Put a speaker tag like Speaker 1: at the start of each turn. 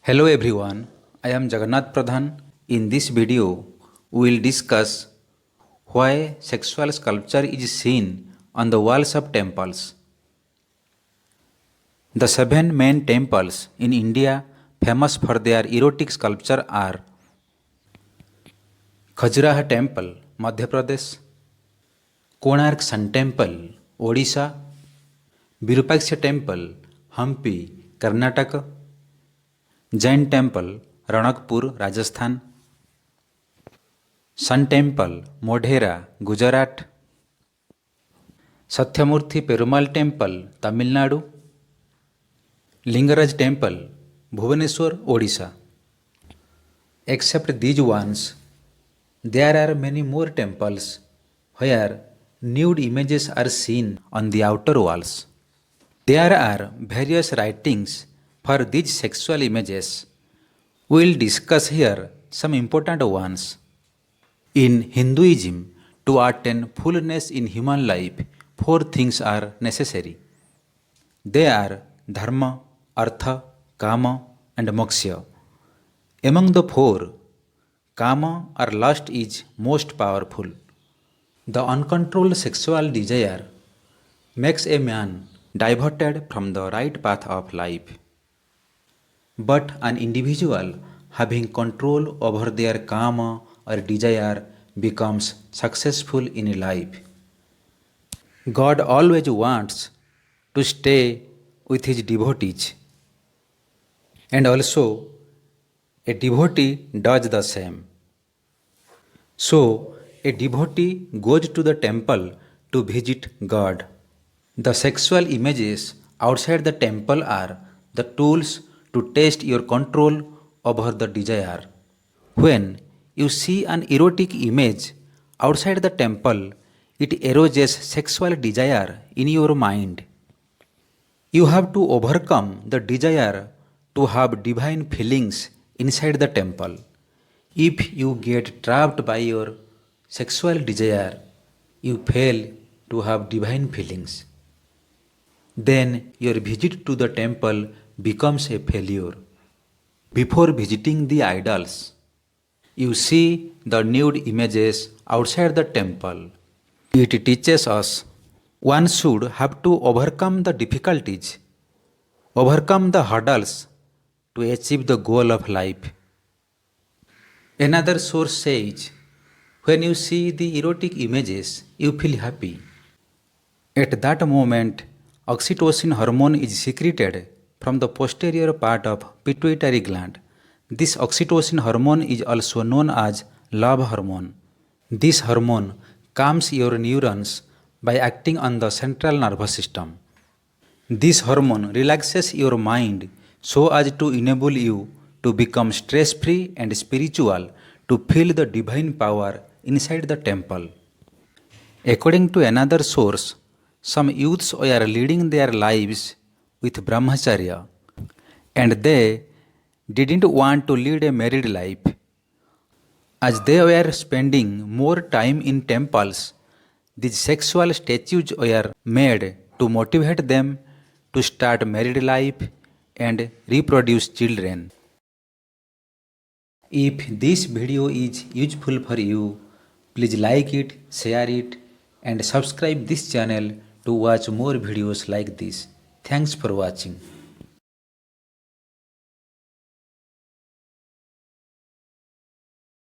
Speaker 1: Hello everyone, I am Jagannath Pradhan. In this video, we will discuss why sexual sculpture is seen on the walls of temples. The seven main temples in India famous for their erotic sculpture are Khajuraho Temple, Madhya Pradesh; Konark Sun Temple, Odisha; Virupaksha Temple, Hampi, Karnataka; Jain Temple, Ranakpur, Rajasthan; Sun Temple, Modhera, Gujarat; Satyamurthy Perumal Temple, Tamil Nadu; Lingaraj Temple, Bhubaneswar, Odisha. Except these ones, there are many more temples where nude images are seen on the outer walls. There are various writings for these sexual images. We will discuss here some important ones. In Hinduism, to attain fullness in human life, four things are necessary. They are dharma, artha, kama, and moksha. Among the four, kama or lust is most powerful. The uncontrolled sexual desire makes a man diverted from the right path of life. But an individual having control over their kama or desire becomes successful in life. God always wants to stay with his devotees, and also a devotee does the same. So, a devotee goes to the temple to visit God. The sexual images outside the temple are the tools to test your control over the desire. When you see an erotic image outside the temple, it arouses sexual desire in your mind. You have to overcome the desire to have divine feelings inside the temple. If you get trapped by your sexual desire, you fail to have divine feelings. Then your visit to the temple becomes a failure. Before visiting the idols, you see the nude images outside the temple. It teaches us one should have to overcome the difficulties, overcome the hurdles to achieve the goal of life. Another source says, when you see the erotic images, you feel happy. At that moment, oxytocin hormone is secreted from the posterior part of pituitary gland. This oxytocin hormone is also known as love hormone. This hormone calms your neurons by acting on the central nervous system. This hormone relaxes your mind so as to enable you to become stress-free and spiritual, to feel the divine power inside the temple. According to another source, some youths were leading their lives with brahmacharya, and they didn't want to lead a married life. As they were spending more time in temples, these sexual statues were made to motivate them to start married life and reproduce children. If this video is useful for you, please like it, share it, and subscribe this channel to watch more videos like this. Thanks for watching.